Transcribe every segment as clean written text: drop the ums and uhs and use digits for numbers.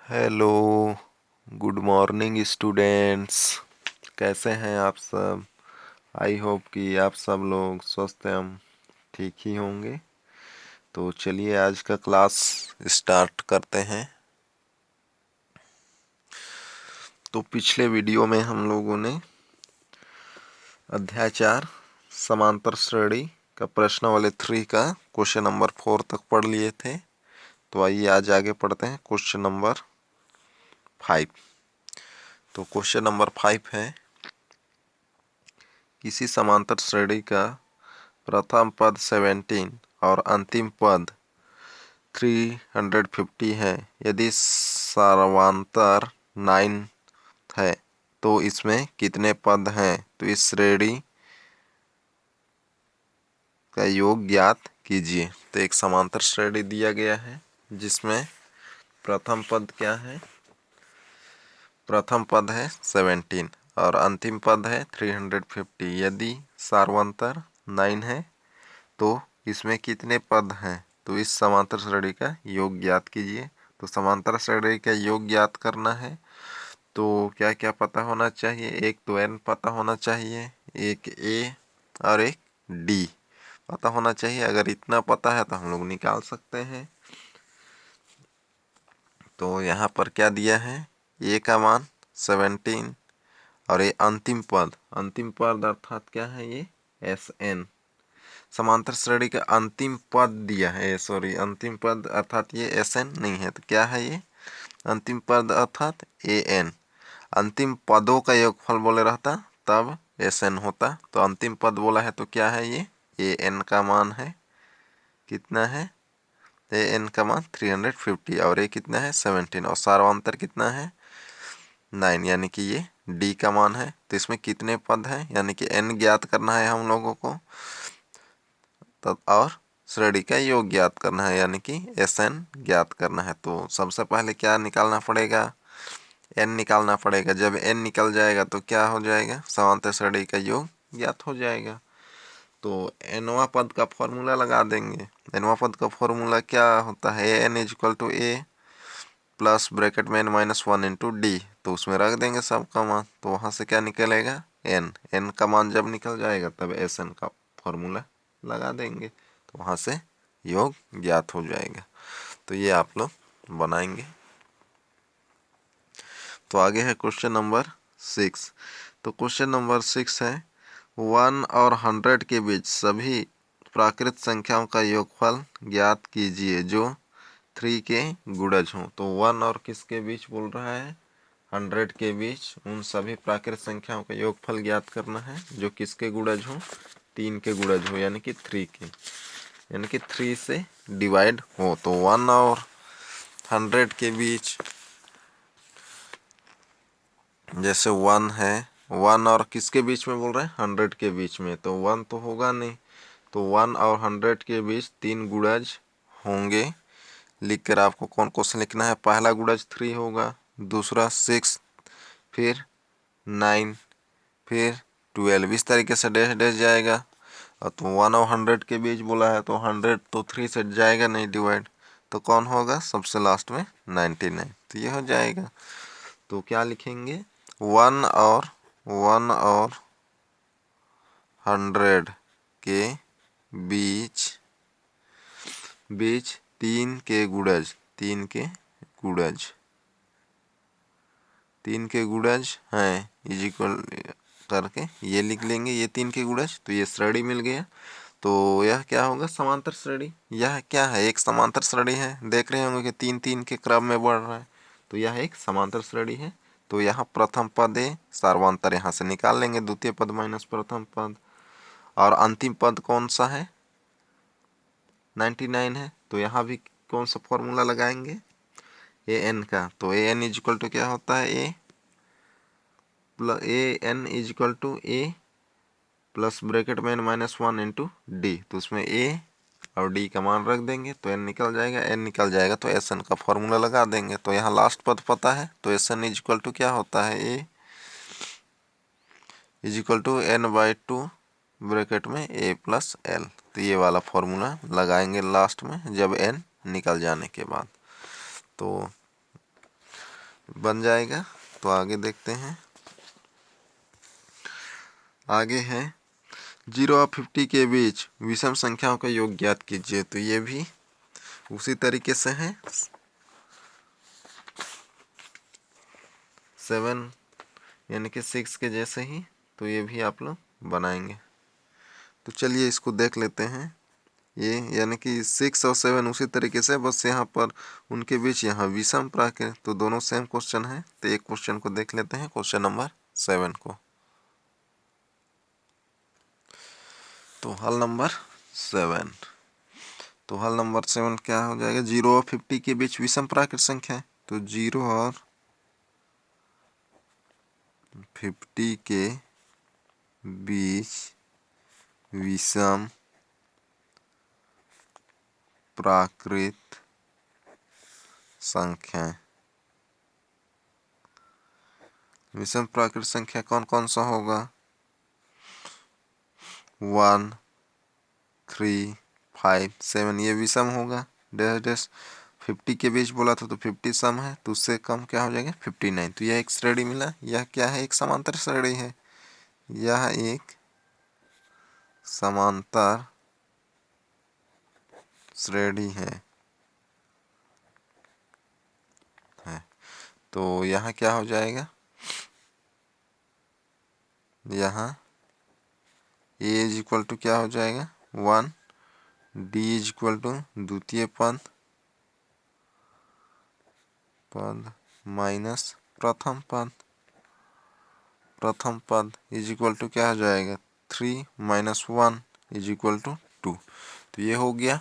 Hello, good morning students. कैसे हैं आप सब? आई होप कि आप सब लोग स्वस्थ एवं ठीक ही होंगे। तो चलिए आज का क्लास स्टार्ट करते हैं। तो पिछले वीडियो में हम लोगों ने अध्याय 4 समांतर श्रेणी का प्रश्नावली 3 का क्वेश्चन नंबर 4 तक पढ़ लिए थे। तो आइए आज आगे पढ़ते हैं क्वेश्चन नंबर 5। तो क्वेश्चन नंबर 5 है, किसी समांतर श्रेणी का प्रथम पद 17 और अंतिम पद 350 है। यदि सर्वांतर 9 है तो इसमें कितने पद हैं? तो इस श्रेणी का योग ज्ञात कीजिए। तो एक समांतर श्रेणी दिया गया है जिसमें प्रथम पद क्या है? प्रथम पद है 17 और अंतिम पद है 350। यदि सर्वांतर 9 है तो इसमें कितने पद हैं? तो इस समांतर श्रेणी का योग ज्ञात कीजिए। तो समांतर श्रेणी का योग ज्ञात करना है तो क्या क्या पता होना चाहिए? एक तो n पता होना चाहिए, एक a और एक d पता होना चाहिए। अगर इतना पता है तो हम लोग निकाल सकते हैं। तो यहाँ पर क्या दिया है? a का मान 17 और ये अंतिम पद अर्थात क्या है? ये Sn। समांतर श्रेणी का अंतिम पद दिया है, सॉरी अंतिम पद अर्थात ये Sn नहीं है। तो क्या है ये? अंतिम पद अर्थात An। अंतिम पदों का योगफल बोले रहता तब Sn होता। तो अंतिम पद बोला है तो क्या है ये? An का मान है, कितना है? An का मान 350 और ये कितना है? 17 और सार्वंतर कितना है? 9, यानी कि ये d का मान है। तो इसमें कितने पद हैं? यानी कि n ज्ञात करना है हम लोगों को तब, और श्रेणी का योग ज्ञात करना है यानी कि Sn ज्ञात करना है। तो सबसे पहले क्या निकालना पड़ेगा? n निकालना पड़ेगा। जब n निकल जाएगा तो क्या हो जाएगा? समांतर श्रेणी का योग ज्ञात हो जाएगा। तो nवां पद का फॉर्मूला लगा देंगे। nवां पद का फॉर्मूला क्या होता है? n equal to a plus bracket में n माइनस 1 इंटू डी। तो उसमें रख देंगे सबका मान। तो वहां से क्या निकलेगा? n का मान जब निकल जाएगा तब Sn का फॉर्मूला लगा देंगे। तो वहां से योग ज्ञात हो जाएगा। तो ये आप लोग बनाएंगे। तो आगे है क्वेश्चन नंबर 6। तो क्वेश्चन नंबर 6 है, 1 और 100 के बीच सभी प्राकृत संख्याओं का योगफल ज्ञात कीजिए जो 3 के गुणज हों। तो 1 और किसके बीच बोल रहा है? 100 के बीच उन सभी प्राकृत संख्याओं का योगफल ज्ञात करना है जो किसके गुणज हो? 3 के गुणज हो, यानी कि 3 के, यानी कि 3 से डिवाइड हो। तो 1 और 100 के बीच जैसे 1 है, 1 और किसके बीच में बोल रहे हैं? 100 के बीच में। तो 1 तो होगा नहीं। तो 1 और 100 के बीच 3 गुणज होंगे। लिख कर आपको कौन क्वेश्चन लिखना है? पहला गुणज 3 होगा, दूसरा 6, फिर 9, फिर 12। इस तरीके से डैश डैश जाएगा। और तो 1 और 100 के बीच बोला है तो 100 तो 3 से जाएगा नहीं डिवाइड। तो कौन होगा सबसे लास्ट में? 99। तो ये हो जाएगा। तो क्या लिखेंगे? 1 और 100 के बीच बीच 3 के गुणज, 3 के गुणज हैं इज इक्वल करके ये लिख लेंगे। ये 3 के गुणज, तो ये श्रेणी मिल गया। तो यह क्या होगा? समांतर श्रेणी। यह क्या है? एक समांतर श्रेणी है। देख रहे होंगे कि 3 3 के क्रम में बढ़ रहा है। तो यह एक समांतर श्रेणी है। तो यहाँ प्रथम पद है, सर्वांतर यहाँ से निकाल लेंगे, द्वितीय पद माइनस प्रथम पद। और अंतिम पद कौन सा है? 99 है। तो यहाँ भी कौन सा फॉर्मूला लगाएंगे? an का। तो an इज इक्वल टू क्या होता है? an is equal to a plus bracket में माइनस 1 इंटू डी। तो उसमें a और d का मान रख देंगे तो n निकल जाएगा। n निकल जाएगा तो Sn का फॉर्मूला लगा देंगे। तो यहाँ लास्ट पद पता है तो Sn इज इक्वल टू क्या होता है? a is equal to n/2 bracket में a प्लस l। तो ये वाला फॉर्मूला लगाएंगे लास्ट में जब n निकल जाने के बाद। तो बन जाएगा। तो आगे देखते हैं। आगे है 0 और 50 के बीच विषम संख्याओं का योग ज्ञात कीजिए। तो ये भी उसी तरीके से है, 7 यानी कि 6 के जैसे ही। तो ये भी आप लोग बनाएंगे। तो चलिए इसको देख लेते हैं। ये यानी कि 6 और 7 उसी तरीके से, बस यहाँ पर उनके बीच यहाँ विषम प्राक है। तो दोनों सेम क्वेश्चन है। तो एक क्वेश्चन को देख लेते हैं, क्वेश्चन नंबर 7 को। तो हल नंबर 7। तो हल नंबर 7 क्या हो जाएगा? 0 और 50 के बीच विषम प्राकृत संख्या है। तो 0 और 50 के बीच विषम प्राकृत संख्या। विषम प्राकृत संख्या कौन कौन सा होगा? 1, 3, 5, 7 ये विषम होगा। डैश डैश 50 के बीच बोला था तो 50 सम है, तो उससे कम क्या हो जाएगा? 59। तो यह एक श्रेणी मिला। यह क्या है? एक समांतर श्रेणी है। यह एक समांतर श्रेणी है। तो यहाँ क्या हो जाएगा? यहाँ a इज इक्वल टू क्या हो जाएगा? 1, d इज इक्वल टू द्वितीय पद माइनस प्रथम पद इज इक्वल टू क्या हो जाएगा? 3 माइनस 1 इज इक्वल टू 2। तो ये हो गया।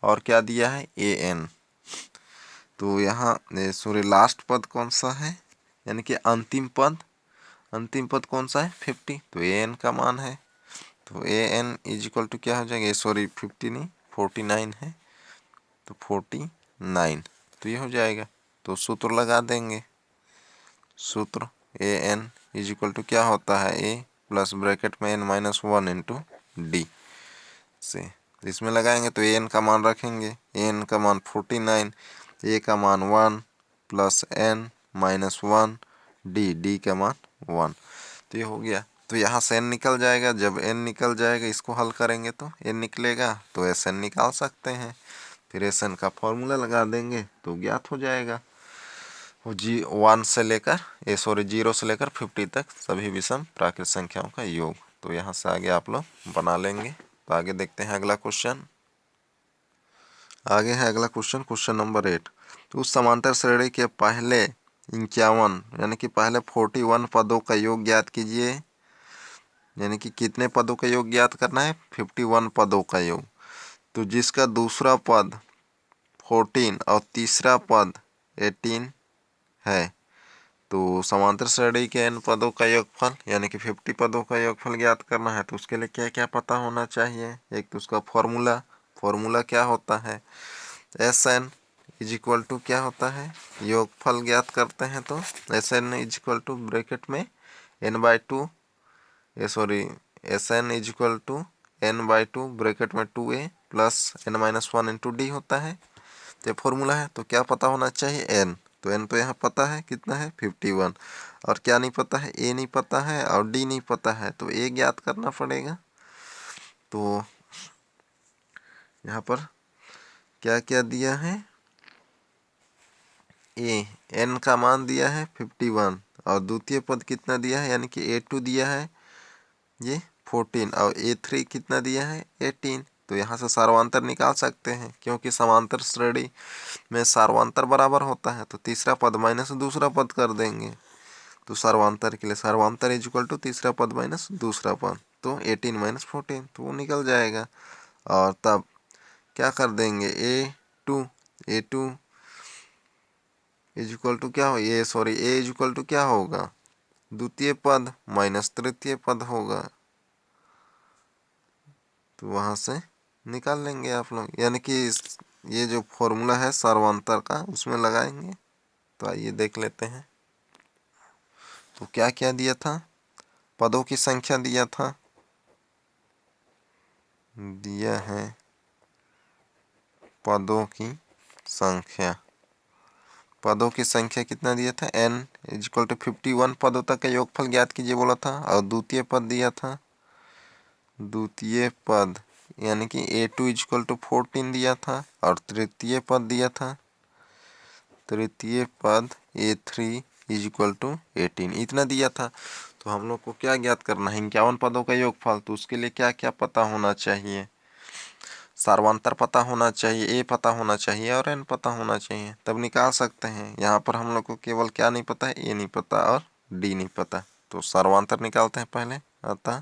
और क्या दिया है? an। तो यहाँ सॉरी लास्ट पद कौन सा है? यानी कि अंतिम पद कौन सा है? 50। तो an का मान है। तो an इज इक्वल टू क्या हो जाएगा? सॉरी 50 नहीं 49 है। तो 49। तो ये हो जाएगा। तो सूत्र लगा देंगे। सूत्र an इज इक्वल टू क्या होता है? a प्लस ब्रैकेट में n माइनस 1 इंटू डी से। इसमें लगाएंगे तो an का मान रखेंगे। an का मान 49, a का मान 1 प्लस n माइनस 1 डी का मान 1। तो ये हो गया। तो यहाँ से n निकल जाएगा। जब n निकल जाएगा इसको हल करेंगे तो n निकलेगा, तो Sn निकाल सकते हैं। फिर Sn का फॉर्मूला लगा देंगे तो ज्ञात हो जाएगा। वो 0 से लेकर 50 तक सभी विषम प्राकृत संख्याओं का योग। तो यहाँ से आगे आप लोग बना लेंगे। तो आगे देखते हैं अगला क्वेश्चन। आगे है अगला क्वेश्चन, क्वेश्चन नंबर 8। तो उस समांतर श्रेणी के पहले 51 यानी कि पहले 41 पदों का योग ज्ञात कीजिए। यानी कि कितने पदों का योग ज्ञात करना है? 51 पदों का योग। तो जिसका दूसरा पद 14 और तीसरा पद 18 है। तो समांतर श्रेणी के n पदों का योगफल यानी कि 50 पदों का योगफल ज्ञात करना है। तो उसके लिए क्या क्या पता होना चाहिए? एक तो उसका फॉर्मूला क्या होता है? Sn इज इक्वल टू क्या होता है? योगफल ज्ञात करते हैं तो Sn is equal to bracket में n/2 Sn is equal to n/2 bracket में 2a plus n minus 1 into d होता है। तो फॉर्मूला है। तो क्या पता होना चाहिए? n। तो n तो यहाँ पता है कितना है? 51। और क्या नहीं पता है? a नहीं पता है और d नहीं पता है। तो a ज्ञात करना पड़ेगा। तो यहाँ पर क्या क्या दिया है? n का मान दिया है 51 और द्वितीय पद कितना दिया है? यानी कि a2 दिया है ये 14 और a3 कितना दिया है? 18। तो यहाँ से सार्वंतर निकाल सकते हैं, क्योंकि समांतर श्रेणी में सार्वंतर बराबर होता है। तो तीसरा पद माइनस दूसरा पद कर देंगे। तो सार्वंतर के लिए सार्वंतर इज इक्वल टू तीसरा पद माइनस दूसरा पद। तो 18 माइनस 14 तो वो निकल जाएगा। और तब क्या कर देंगे? a2 इज इक्वल टू क्या हो? a इज इक्वल टू क्या होगा? द्वितीय पद माइनस तृतीय पद होगा। तो वहां से निकाल लेंगे आप लोग। यानी कि ये जो फॉर्मूला है सार्वंतर का उसमें लगाएंगे। तो आइए देख लेते हैं। तो क्या क्या दिया था? पदों की संख्या दिया था, दिया है पदों की संख्या। पदों की संख्या कितना दिया था, n इक्वल टू 51 पदों तक का योगफल ज्ञात कीजिए बोला था। और द्वितीय पद दिया था, द्वितीय पद यानी कि a2 इक्वल टू 14 दिया था। और तृतीय पद दिया था, तृतीय पद a3 इक्वल टू 18 इतना दिया था। तो हम लोग को क्या ज्ञात करना है, 51 पदों का योगफल। तो उसके लिए क्या क्या पता होना चाहिए, सार्वंतर पता होना चाहिए, ए पता होना चाहिए और एन पता होना चाहिए, तब निकाल सकते हैं। यहाँ पर हम लोग को केवल क्या नहीं पता है, ए नहीं पता और डी नहीं पता। तो सार्वंतर निकालते हैं पहले। अतः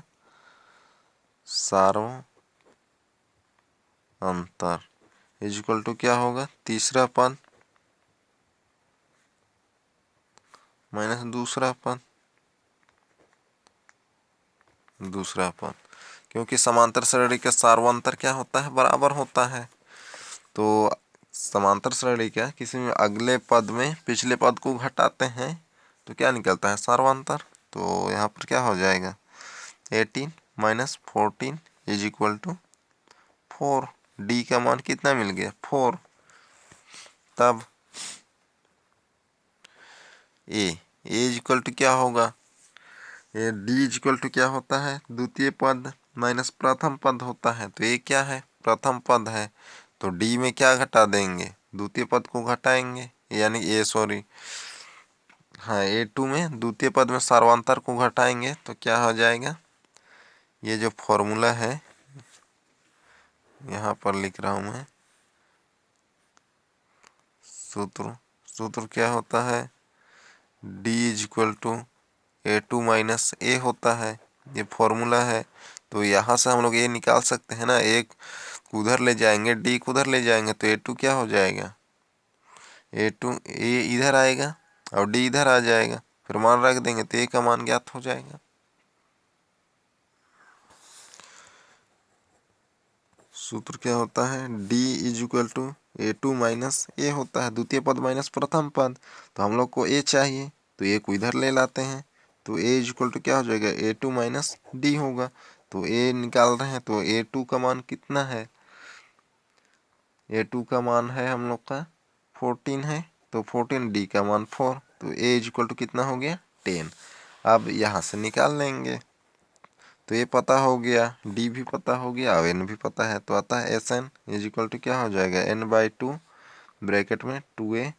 सार्वंतर इक्वल टू क्या होगा, तीसरा पद माइनस दूसरा पद, दूसरा पद, क्योंकि समांतर श्रेणी का सार्वंतर क्या होता है, बराबर होता है। तो समांतर श्रेणी का किसी में अगले पद में पिछले पद को घटाते हैं तो क्या निकलता है, सार्वंतर। तो यहाँ पर क्या हो जाएगा, 18 minus 14 is equal to 4। D का मान कितना मिल गया, 4। तब ए इज इक्वल टू क्या होगा, ये डी इज इक्वल टू क्या होता है, द्वितीय पद माइनस प्रथम पद होता है। तो ये क्या है, प्रथम पद है। तो डी में क्या घटा देंगे, द्वितीय पद को घटाएंगे, यानी ए सॉरी हाँ a2 में द्वितीय पद में सार्वंतर को घटाएंगे तो क्या हो जाएगा, ये जो फॉर्मूला है यहाँ पर लिख रहा हूँ मैं, सूत्र क्या होता है, d is equal to a2 minus A होता है, ये फॉर्मूला है। तो यहाँ से हम लोग ये निकाल सकते हैं ना, एक उधर ले जाएंगे d को उधर ले जाएंगे तो a2 क्या हो जाएगा, a2 a इधर आएगा और d इधर आ जाएगा, फिर मान रख देंगे तो a का मान ज्ञात हो जाएगा। सूत्र क्या होता है, d is equal to a2 minus A होता है, द्वितीय पद माइनस प्रथम पद। तो हम लोग को a चाहिए तो a को इधर ले लाते हैं, तो a इज इक्वल टू क्या हो जाएगा, a2 माइनस डी होगा। तो a निकाल रहे हैं तो a2 का मान कितना है, a2 का मान है हम लोग का 14 है, तो 14 d का मान 4, तो a इज इक्वल टू कितना हो गया, 10। अब यहाँ से निकाल लेंगे तो ये पता हो गया, डी भी पता हो गया और एन भी पता है। तो आता है S N is equal to क्या हो जाएगा, n/2 ब्रैकेट में 2a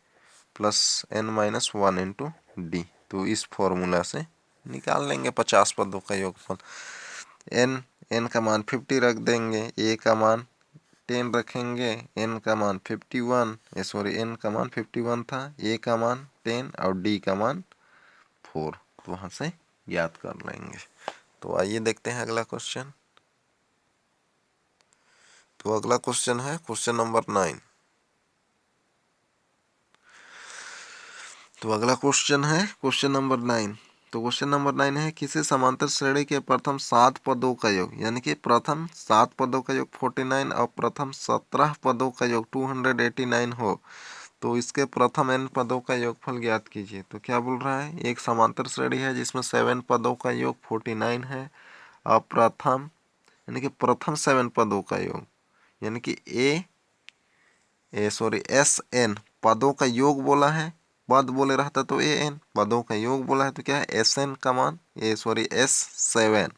plus n minus 1 into d. तो इस फॉर्मूला से निकाल लेंगे 50 पदों का योगफल। n का मान 50 रख देंगे, a का मान 10 रखेंगे, n का मान 51 सॉरी n का मान 51 था, a का मान 10 और d का मान 4। तो वहाँ से याद कर लेंगे। तो आइए देखते हैं अगला क्वेश्चन। तो अगला क्वेश्चन है क्वेश्चन नंबर 9। तो अगला क्वेश्चन है क्वेश्चन नंबर 9। तो क्वेश्चन नंबर 9 है, किसी समांतर श्रेणी के प्रथम 7 पदों का योग, यानी कि प्रथम 7 पदों का योग 49 और प्रथम 17 पदों का योग 289 हो तो इसके प्रथम n पदों का योगफल ज्ञात कीजिए। तो क्या बोल रहा है, एक समांतर श्रेणी है जिसमें 7 पदों का योग 49 है और प्रथम यानी कि प्रथम 7 पदों का योग यानी कि एस एन पदों का योग बोला है, पद बोले रहता तो ए एन, पदों का योग बोला है तो क्या है, एस एन का मान S7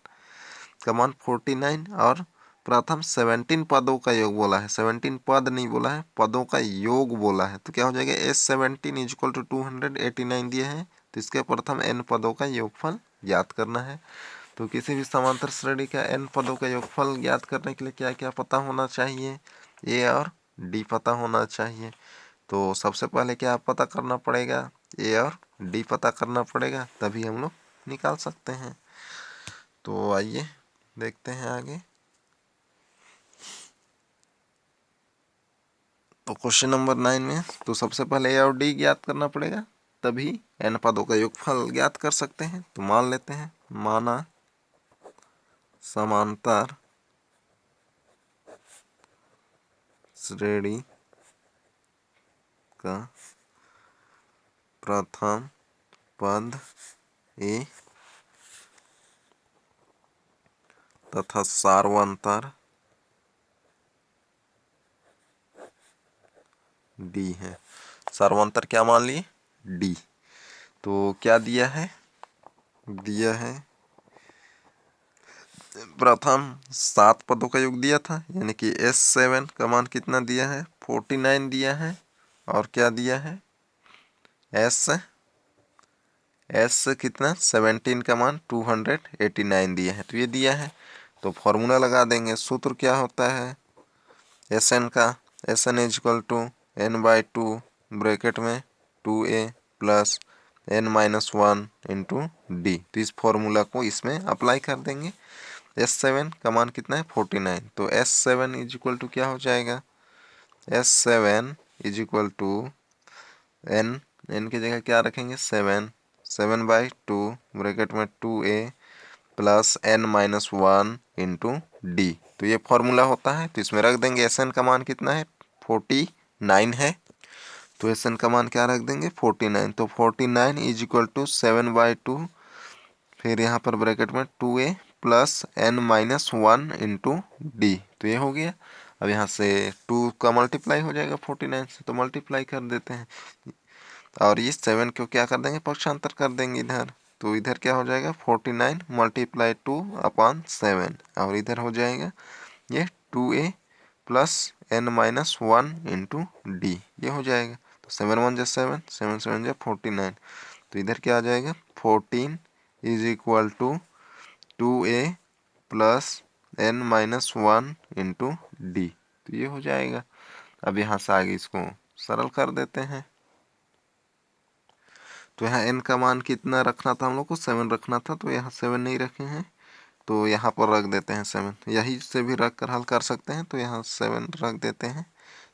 का मान 49 और प्रथम 17 पदों का योग बोला है, 17 पद नहीं बोला है, पदों का योग बोला है। तो क्या हो जाएगा, S17 इक्वल टू 289 दिए हैं तो इसके प्रथम n पदों का योगफल ज्ञात करना है। तो किसी भी समांतर श्रेणी का n पदों का योगफल ज्ञात करने के लिए क्या क्या पता होना चाहिए, ए और डी पता होना चाहिए। तो सबसे पहले क्या पता करना पड़ेगा, ए और डी पता करना पड़ेगा, तभी हम लोग निकाल सकते हैं। तो आइए देखते हैं आगे। तो क्वेश्चन नंबर 9 में तो सबसे पहले ए और डी ज्ञात करना पड़ेगा, तभी n पदों का योगफल ज्ञात कर सकते हैं। तो मान लेते हैं, माना समांतर श्रेणी का प्रथम पद ए तथा सार्वंतर डी है। सर्वांतर क्या मान लिए, डी। तो क्या दिया है, दिया है प्रथम 7 पदों का योग दिया था, यानी कि S7 का मान कितना दिया है, 49 दिया है। और क्या दिया है, S कितना 17 का मान 289 दिया है। तो ये दिया है, तो फॉर्मूला लगा देंगे। सूत्र क्या होता है Sn का, Sn is equal to n/2 bracket में 2a plus n-1 into d. तो इस फॉर्मूला को इसमें अप्लाई कर देंगे। S7 का मान कितना है 49, तो S7 इज इक्वल टू क्या हो जाएगा, S7 is equal to n की जगह क्या रखेंगे 7/2 ब्रैकेट में 2a plus n-1 into d. तो ये फॉर्मूला होता है, तो इसमें रख देंगे। Sn का मान कितना है 49 है, तो Sn का मान क्या रख देंगे 49। तो 49 इज इक्वल टू 7/2, फिर यहाँ पर ब्रैकेट में 2a plus n-1 into d. तो ये हो गया। अब यहाँ से 2 का मल्टीप्लाई हो जाएगा 49 से, तो मल्टीप्लाई कर देते हैं। और ये 7 को क्या कर देंगे, पक्षांतर कर देंगे इधर। तो इधर क्या हो जाएगा 49 मल्टीप्लाई 2/7, और इधर हो जाएगा ये 2a plus n-1 into D, ये हो जाएगा। तो 7 × 1 = 7, 7 × 7 = 49। तो इधर क्या आ जाएगा 14 is equal to 2a plus n-1 into d. तो ये हो जाएगा। अब यहाँ से आगे इसको सरल कर देते हैं। तो यहाँ n का मान कितना रखना था हम लोग को, 7 रखना था, तो यहाँ 7 नहीं रखे हैं, तो यहाँ पर रख देते हैं 7। यही से भी रख कर हल कर सकते हैं, तो यहाँ 7 रख देते हैं।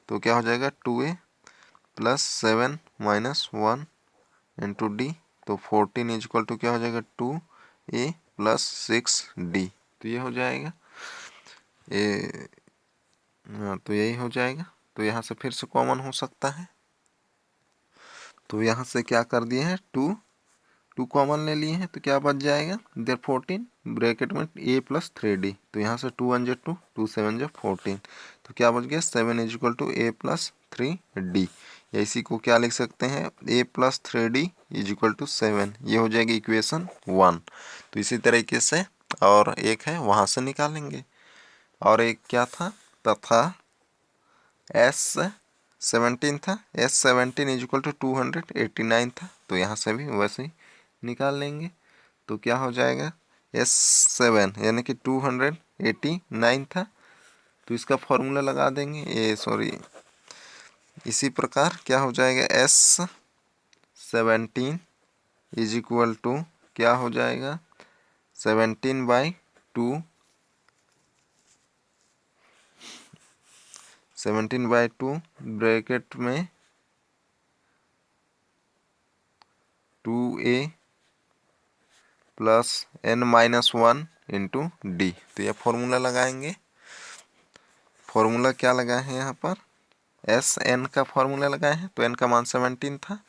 तो क्या हो जाएगा 2a प्लस 7-1 इंटू डी। तो 14 इज इक्वल टू क्या हो जाएगा 2a प्लस 6d। तो ये हो जाएगा ये, हाँ तो यही हो जाएगा। तो यहाँ से फिर से कॉमन हो सकता है, तो यहाँ से क्या कर दिए हैं 2 कॉमन ले लिए हैं, तो क्या बच जाएगा इधर 14 ब्रैकेट में a प्लस 3d। तो यहाँ से 2 × 2 2 7 × 14, तो क्या बच गया 7 is equal to a plus 3d। या इसी को क्या लिख सकते हैं a plus 3d is equal to 7। ये हो जाएगी इक्वेशन 1। तो इसी तरीके से और एक है वहाँ से निकालेंगे। और एक क्या था, तथा S17 था, S17 इज इक्वल टू 289 था, तो यहाँ से भी वैसे ही निकाल लेंगे। तो क्या हो जाएगा S7 यानी कि 289 था, तो इसका फॉर्मूला लगा देंगे। ये सॉरी, इसी प्रकार क्या हो जाएगा S17 इज इक्वल टू क्या हो जाएगा 17/2 ब्रैकेट में 2a plus n-1 into d. तो यह फॉर्मूला लगाएंगे। फॉर्मूला क्या लगाए हैं यहाँ पर, Sn का फॉर्मूला लगाए हैं, तो n का मान 17 था,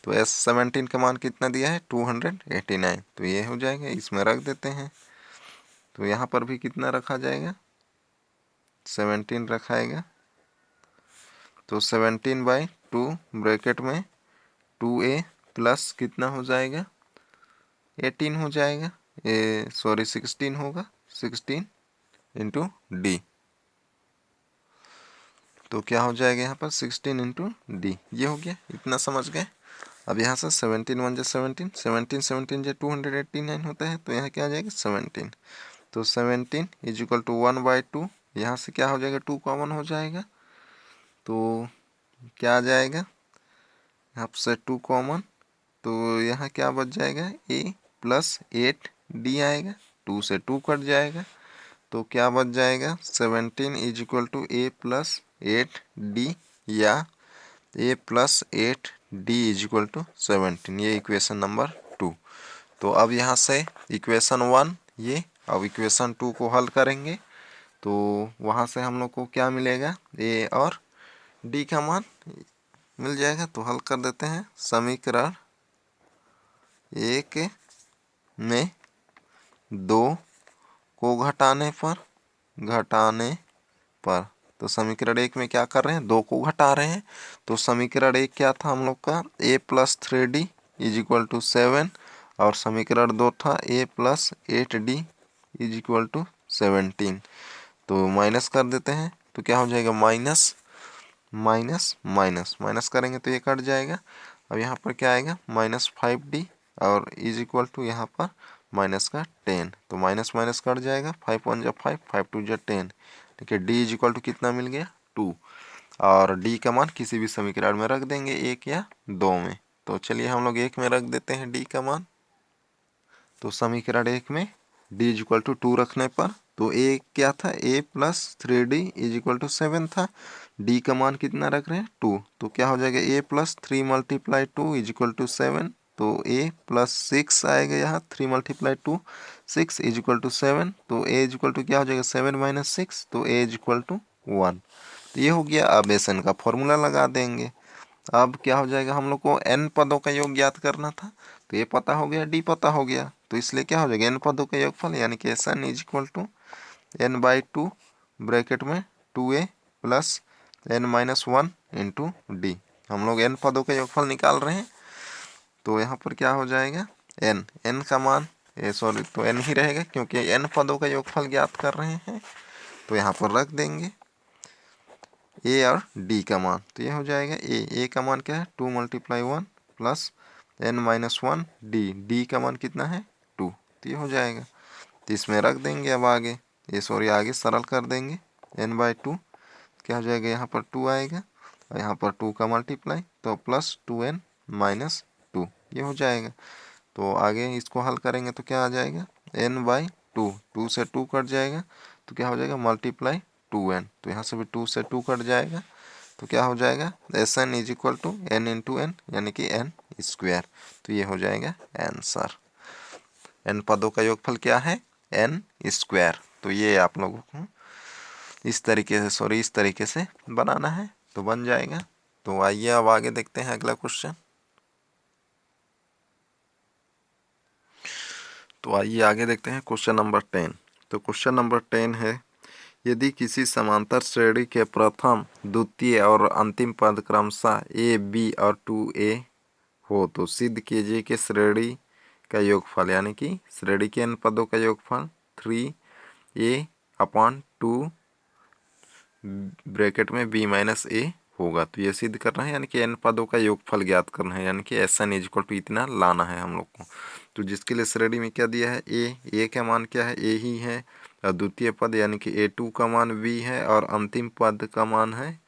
तो S17 का मान कितना दिया है 289। तो ये हो जाएगा, इसमें रख देते हैं। तो यहाँ पर भी कितना रखा जाएगा 17 रखाएगा। तो 17/2 ब्रैकेट में 2a प्लस कितना हो जाएगा 18 हो जाएगा, ये सॉरी 16 होगा, 16 इंटू डी। तो क्या हो जाएगा यहाँ पर 16 इंटू डी। ये हो गया, इतना समझ गए। अब यहाँ से 17 × 1 = 17, 17 17 × 289 होता है, तो यहाँ क्या आ जाएगा 17। तो 17 इज इक्वल टू 1/2, यहाँ से क्या हो जाएगा 2 कॉमन हो जाएगा, तो क्या आ जाएगा यहाँ से 2 कॉमन, तो यहाँ क्या बच जाएगा a प्लस 8d आएगा, 2 से 2 कट जाएगा, तो क्या बच जाएगा 17 is equal to a plus 8d या a plus 8d is equal to 17। ये इक्वेशन नंबर 2। तो अब यहाँ से इक्वेशन 1 ये, अब इक्वेशन 2 को हल करेंगे, तो वहाँ से हम लोग को क्या मिलेगा a और d का मान मिल जाएगा। तो हल कर देते हैं। समीकरण 1 में 2 को घटाने पर तो समीकरण 1 में क्या कर रहे हैं, 2 को घटा रहे हैं। तो समीकरण 1 क्या था हम लोग का, a + 3d = 7 और समीकरण 2 था a + 8d = 17। तो माइनस कर देते हैं तो क्या हो जाएगा, माइनस माइनस माइनस माइनस करेंगे तो ये कट जाएगा। अब यहाँ पर क्या आएगा, -5d और = यहाँ पर माइनस का 10, तो माइनस माइनस कट जाएगा, 5 × 1 = 5, 5 × 2 = 10। ठीक है, d = कितना मिल गया, 2। और d का मान किसी भी समीकरण में रख देंगे, 1 या 2 में। तो चलिए हम लोग 1 में रख देते हैं d का मान। तो समीकरण 1 में d = 2 रखने पर, तो a क्या था, a + 3d = 7 था। d का मान कितना रख रहे हैं, 2, तो क्या हो जाएगा, a + 3 × 2 = 7, तो a + 6 आएगा यहाँ, 3 × 2 6 = 7, तो a = क्या हो जाएगा, 7 - 6, तो a = 1। तो ये हो गया। अब SN का फॉर्मूला लगा देंगे। अब क्या हो जाएगा, हम लोग को n पदों का योग ज्ञात करना था, तो ये पता हो गया, d पता हो गया, तो इसलिए क्या हो जाएगा, n पदों का योगफल यानी कि SN = n/2 ब्रैकेट में 2a + n - 1 × d। हम लोग n पदों का योगफल निकाल रहे हैं, तो यहाँ पर क्या हो जाएगा, n का मान तो n ही रहेगा क्योंकि n पदों का योगफल ज्ञात कर रहे हैं। तो यहाँ पर रख देंगे a और d का मान, तो ये हो जाएगा a का मान क्या है, 2 × 1 + n - 1 d का मान कितना है, 2, तो ये हो जाएगा। तो इसमें रख देंगे अब आगे, आगे सरल कर देंगे, n/2 क्या हो जाएगा, यहाँ पर 2 आएगा और यहाँ पर 2 का मल्टीप्लाई, तो +2n - 2 ये हो जाएगा। तो आगे इसको हल करेंगे तो क्या आ जाएगा, n/2, 2 से 2 कट जाएगा, तो क्या हो जाएगा, × 2n, तो यहाँ से भी 2 से 2 कट जाएगा, तो क्या हो जाएगा, SN = n × n यानी कि n²। तो ये हो जाएगा आंसर। n पदों का योगफल क्या है, n²। तो ये आप लोगों को इस तरीके से बनाना है, तो बन जाएगा। तो आइए अब आगे देखते हैं अगला क्वेश्चन। तो आइए आगे देखते हैं क्वेश्चन नंबर 10। तो क्वेश्चन नंबर 10 है, यदि किसी समांतर श्रेणी के प्रथम, द्वितीय और अंतिम पद क्रमशः a, b और 2a हो तो सिद्ध कीजिए कि श्रेणी का योगफल यानी कि श्रेणी के n पदों का योगफल 3a/2 ब्रैकेट में b - a होगा। तो ये सिद्ध करना है यानी कि n पदों का योगफल ज्ञात करना है, यानी कि SN = इतना लाना है हम लोग को। तो जिसके लिए श्रेणी में क्या दिया है, a का मान क्या है, a ही है, और द्वितीय पद यानी कि a2 का मान b है, और अंतिम पद का मान है,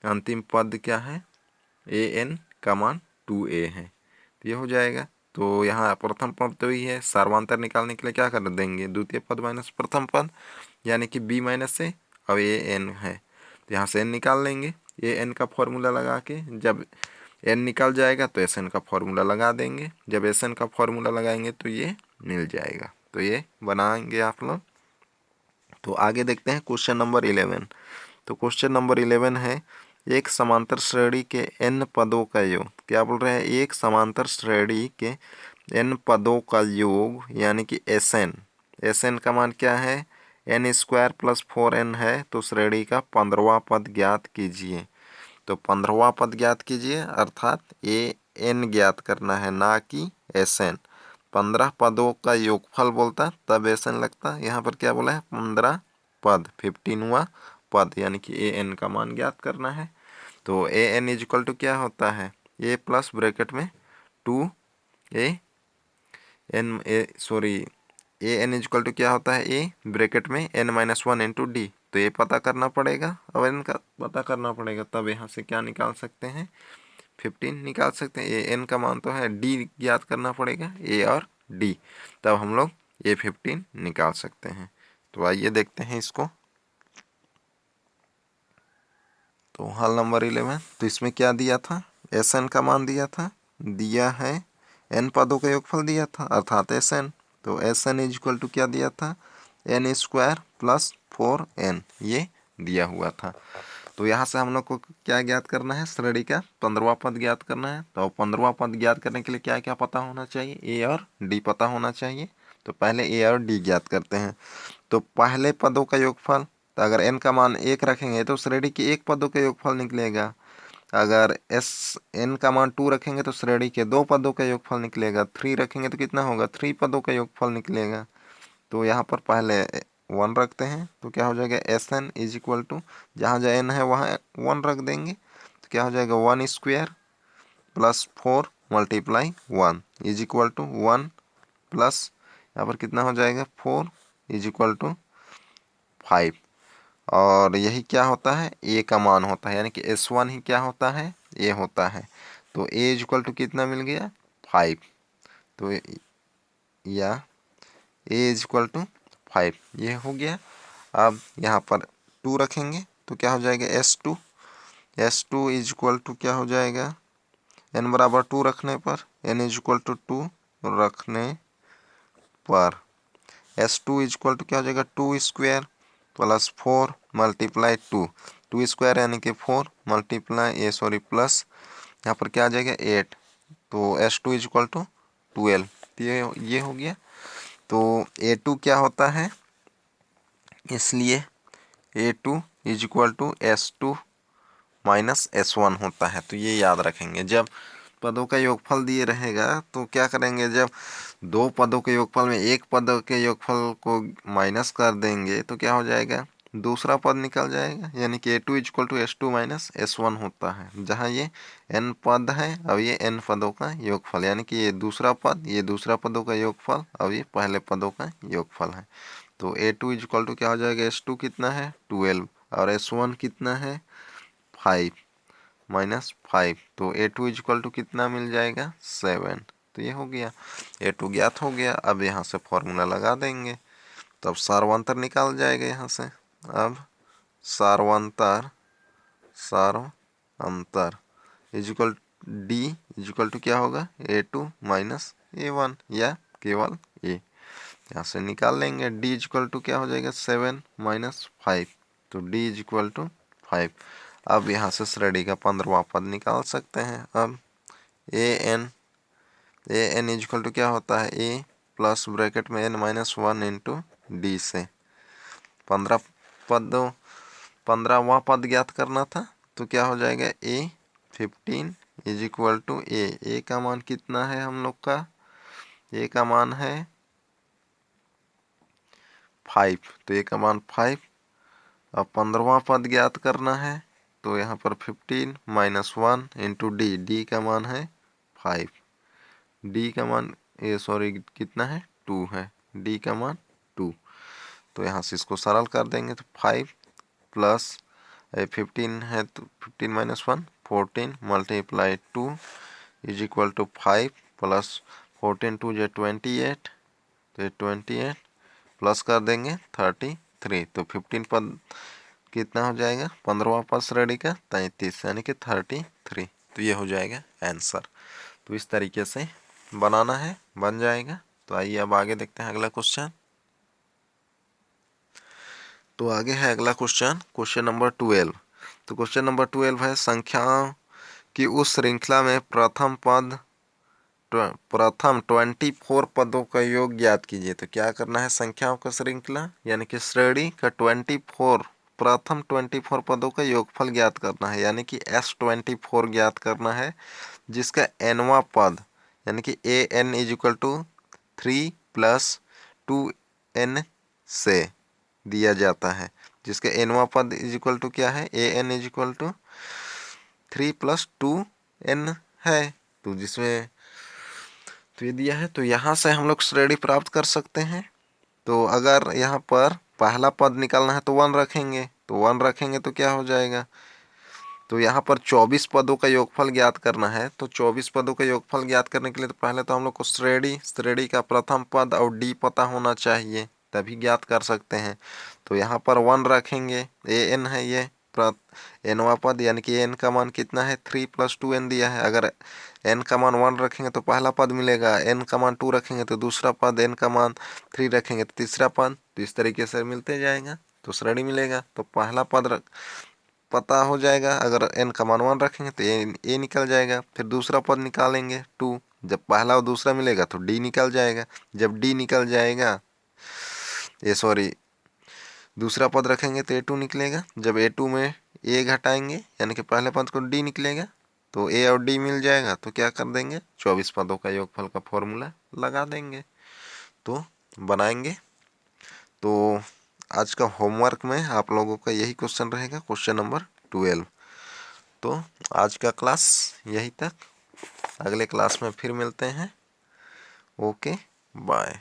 अंतिम पद क्या है, an का मान 2a है। तो ये हो जाएगा। तो यहाँ प्रथम पद तो ही है, सर्वांतर निकालने के लिए क्या कर देंगे, द्वितीय पद माइनस प्रथम पद यानी कि b - a और an है, तो यहाँ से n निकाल लेंगे। an का फॉर्मूला लगा के जब n निकल जाएगा तो SN का फॉर्मूला लगा देंगे, जब SN का फॉर्मूला लगाएंगे तो ये मिल जाएगा। तो ये बनाएंगे आप लोग। तो आगे देखते हैं क्वेश्चन नंबर 11। तो क्वेश्चन नंबर 11 है, एक समांतर श्रेणी के n पदों का योग, क्या बोल रहे हैं, एक समांतर श्रेणी के n पदों का योग यानी कि SN का मान क्या है, n² + 4n है, तो श्रेणी का 15वां पद ज्ञात कीजिए। तो 15वां पद ज्ञात कीजिए अर्थात an ज्ञात करना है, ना कि SN। 15 पदों का योगफल बोलता तब SN लगता, यहाँ पर क्या बोला है, 15 पद, 15वां पद यानी कि an का मान ज्ञात करना है। तो an = क्या होता है, a + ब्रैकेट में 2a an क्या होता है, a ब्रैकेट में n - 1 × d। तो ये पता करना पड़ेगा, और n का पता करना पड़ेगा, तब यहाँ से क्या निकाल सकते हैं, 15 निकाल सकते हैं। ये n का मान तो है, d ज्ञात करना पड़ेगा, a और d, तब हम लोग ये 15 निकाल सकते हैं। तो आइए देखते हैं इसको। तो हल नंबर 11, तो इसमें क्या दिया था, SN का मान दिया है n पदों का योगफल दिया था अर्थात SN। तो SN = क्या दिया था, n² + 4n ये दिया हुआ था। तो यहाँ से हम लोग को क्या ज्ञात करना है, श्रेणी का 15वां पद ज्ञात करना है। तो 15वां पद ज्ञात करने के लिए क्या क्या पता होना चाहिए, a और d पता होना चाहिए। तो पहले a और d ज्ञात करते हैं। तो पहले पदों का योगफल तो अगर n का मान 1 रखेंगे तो श्रेणी के एक पदों का योगफल निकलेगा। अगर n का मान 2 रखेंगे तो श्रेणी के 2 पदों का योगफल निकलेगा। 3 रखेंगे तो कितना होगा, 3 पदों का योगफल निकलेगा। तो यहाँ पर पहले 1 रखते हैं तो क्या हो जाएगा, Sn इज इक्वल टू, जहाँ जहाँ n है वहाँ 1 रख देंगे तो क्या हो जाएगा, 1 square plus 4 multiply 1 is equal to 1 plus यहाँ पर कितना हो जाएगा, 4 इज इक्वल टू 5। और यही क्या होता है, a का मान होता है, यानी कि S1 ही क्या होता है, a होता है। तो a इज इक्वल टू कितना मिल गया, 5। तो या a इज इक्वल टू 5 ये हो गया। अब यहाँ पर 2 रखेंगे तो क्या हो जाएगा, S2 इज इक्वल टू क्या हो जाएगा, n बराबर 2 रखने पर, n इज इक्वल टू 2 रखने पर S2 इज इक्वल टू क्या हो जाएगा, 2 स्क्वायर प्लस 4 मल्टीप्लाई 2 स्क्वायर यानी कि 4 मल्टीप्लाई प्लस यहाँ पर क्या आ जाएगा 8। तो S2 इज इक्वल टू 12। तो ये हो गया। तो A2 क्या होता है, इसलिए A2 is equal to S2 minus S1 होता है। तो ये याद रखेंगे, जब पदों का योगफल दिए रहेगा तो क्या करेंगे, जब 2 पदों के योगफल में एक पद के योगफल को माइनस कर देंगे तो क्या हो जाएगा, दूसरा पद निकल जाएगा, यानी कि A2 is equal to S2 minus S1 होता है। जहाँ ये n पद है और ये n पदों का योगफल, यानी कि ये दूसरा पद, ये दूसरा पदों का योगफल और ये पहले पदों का योगफल है। तो A2 इज इक्वल टू क्या हो जाएगा, S2 कितना है 12 और S1 कितना है 5 माइनस 5। तो A2 इज इक्वल टू कितना मिल जाएगा 7। तो ये हो गया, A2 ज्ञात हो गया। अब यहाँ से फॉर्मूला लगा देंगे तो अब सार्वंतर निकाल जाएगा यहाँ से। अब सार्वंतर is equal D is equal to क्या होगा, A2 माइनस A1 या केवल A। यहाँ से निकाल लेंगे, D इज इक्वल टू क्या हो जाएगा 7 माइनस 5। तो D इज इक्वल टू 5। अब यहाँ से श्रेणी का 15वां पद निकाल सकते हैं। अब an इज इक्वल टू क्या होता है, a प्लस ब्रैकेट में n माइनस 1 इंटू डी से 15वां पद ज्ञात करना था। तो क्या हो जाएगा, a 15 is equal to a का मान कितना है हम लोग का, a का मान है 5। तो a का मान 5। अब 15वां पद ज्ञात करना है तो यहाँ पर 15 माइनस 1 इंटू डी का मान है 5। डी का मान कितना है 2 है, डी का मान 2। तो यहाँ से इसको सरल कर देंगे तो 5 प्लस 15 है तो 15 minus 1 14 multiply 2 is equal to 5 plus 14 2 जो 28, तो 28 प्लस कर देंगे 33। तो 15 पद कितना हो जाएगा, 15वां पद श्रेणी का 33 यानी कि 33। तो ये हो जाएगा आंसर। तो इस तरीके से बनाना है, बन जाएगा। तो आइए अब आगे देखते हैं अगला क्वेश्चन। तो आगे है अगला क्वेश्चन नंबर 12। तो क्वेश्चन नंबर 12 है, संख्याओं की उस श्रृंखला में प्रथम 24 पदों का योग ज्ञात कीजिए। तो क्या करना है, संख्याओं का श्रृंखला यानी कि श्रेणी का प्रथम 24 पदों का योगफल ज्ञात करना है, यानी कि S24 ज्ञात करना है, जिसका nवां पद यानी कि an is equal to 3 plus 2n से दिया जाता है, जिसका nवां पद इज इक्वल टू क्या है, an is equal to 3 plus 2n है। तो जिसमें तो ये दिया है, तो यहाँ से हम लोग श्रेणी प्राप्त कर सकते हैं। तो अगर यहाँ पर पहला पद निकालना है तो 1 रखेंगे, तो 1 रखेंगे तो क्या हो जाएगा, तो यहाँ पर 24 पदों का योगफल ज्ञात करना है। तो 24 पदों का योगफल ज्ञात करने के लिए तो पहले तो हम लोग को श्रेणी का प्रथम पद और डी पता होना चाहिए, तभी ज्ञात कर सकते हैं। तो यहाँ पर 1 रखेंगे, an है ये nवां पद, यानी कि n का मान कितना है 3 प्लस 2n दिया है। अगर n का मान 1 रखेंगे तो पहला पद मिलेगा, n का मान 2 रखेंगे तो दूसरा पद, n का मान 3 रखेंगे तो तीसरा पद। तो इस तरीके से मिलते जाएगा तो श्रेणी मिलेगा। तो पहला पद पता हो जाएगा, अगर n का मान 1 रखेंगे तो a निकल जाएगा। फिर दूसरा पद निकालेंगे 2, जब पहला और दूसरा मिलेगा तो d निकल जाएगा। जब d निकल जाएगा दूसरा पद रखेंगे तो A2 निकलेगा। जब A2 में A घटाएंगे यानी कि पहले पद को D निकलेगा तो A और D मिल जाएगा, तो क्या कर देंगे 24 पदों का योगफल का फॉर्मूला लगा देंगे, तो बनाएंगे। तो आज का होमवर्क में आप लोगों का यही क्वेश्चन रहेगा, क्वेश्चन नंबर 12। तो आज का क्लास यही तक, अगले क्लास में फिर मिलते हैं। Okay bye.